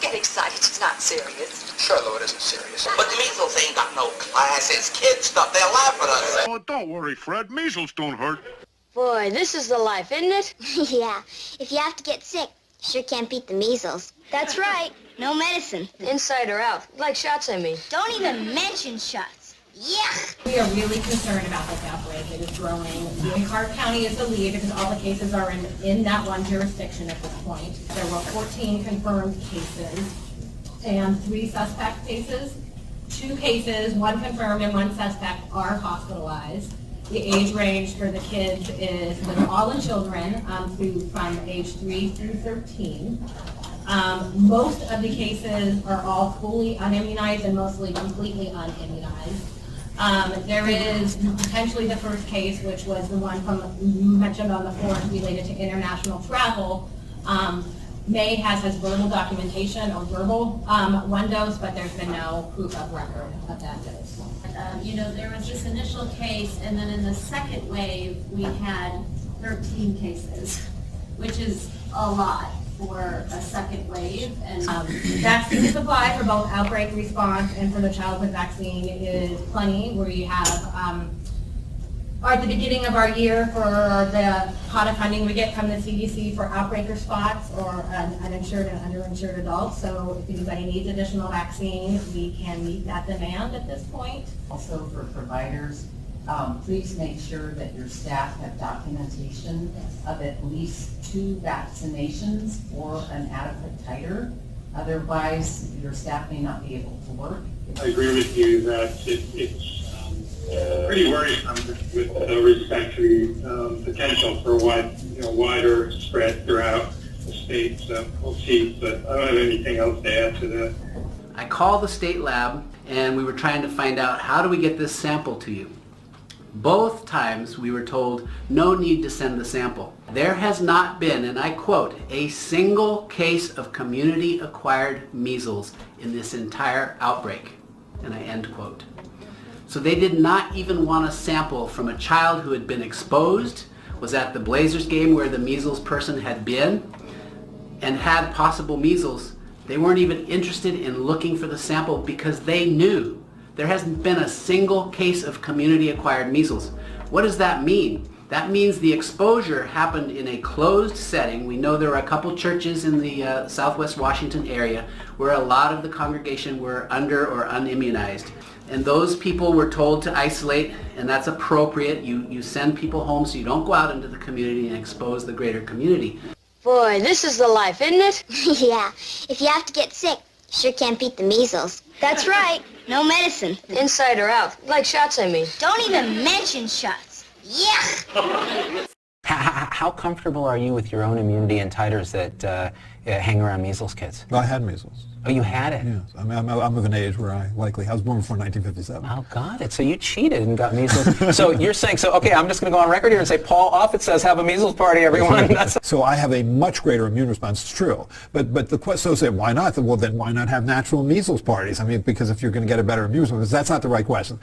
get excited. It's not serious. Sure, though, it isn't serious. But the measles ain't got no class. It's kid stuff. They'll laugh at us. Oh, don't worry, Fred. Measles don't hurt. Boy, this is the life, isn't it? Yeah. If you have to get sick, sure can't beat the measles. That's right. No medicine. Inside or out. Like shots, I mean. Don't even mention shots. Yuck! We are really concerned about this outbreak. It is growing. Clark County is the lead because all the cases are in that one jurisdiction at this point. There were 14 confirmed cases and 3 suspect cases. 2 cases, 1 confirmed and 1 suspect, are hospitalized. The age range for the kids is, they're all in children from age 3 through 13. Most of the cases are all fully unimmunized and mostly completely unimmunized. There is potentially the first case, which was the one you mentioned on the forum related to international travel. May has his verbal documentation or verbal 1 dose, but there's been no proof of record of that dose. There was this initial case, and then in the second wave, we had 13 cases, which is a lot for a second wave. And vaccine supply for both outbreak response and for the childhood vaccine is plenty. We have, at the beginning of our year for the pot of funding we get from the CDC for outbreak response or uninsured and underinsured adults. So if anybody needs additional vaccine, we can meet that demand at this point. Also for providers, please make sure that your staff have documentation of at least 2 vaccinations or an adequate titer. Otherwise, your staff may not be able to work. I agree with you that it's pretty worrisome with respect to potential for wider spread throughout the state. So we'll see, but I don't have anything else to add to that. I called the state lab and we were trying to find out, how do we get this sample to you? Both times we were told no need to send the sample. There has not been, and I quote, a single case of community-acquired measles in this entire outbreak, and I end quote. So they did not even want a sample from a child who had been exposed, was at the Blazers game where the measles person had been, and had possible measles. They weren't even interested in looking for the sample because they knew there hasn't been a single case of community-acquired measles. What does that mean? That means the exposure happened in a closed setting. We know there are a couple churches in the Southwest Washington area where a lot of the congregation were under or unimmunized. And those people were told to isolate, and that's appropriate. You send people home so you don't go out into the community and expose the greater community. Boy, this is the life, isn't it? Yeah. If you have to get sick, sure can't beat the measles. That's right. No medicine. Inside or out. Like shots, I mean. Don't even mention shots. Yuck! How comfortable are you with your own immunity and titers that hang around measles kids? I had measles. Oh, you had it? Yes. I mean, I'm of an age where I was born before 1957. Oh, got it. So you cheated and got measles. So you're saying, okay, I'm just going to go on record here and say, Paul Offit says, have a measles party, everyone. So I have a much greater immune response. It's true. But the question, so say, why not? Well, then why not have natural measles parties? I mean, because if you're going to get a better immune response, that's not the right question.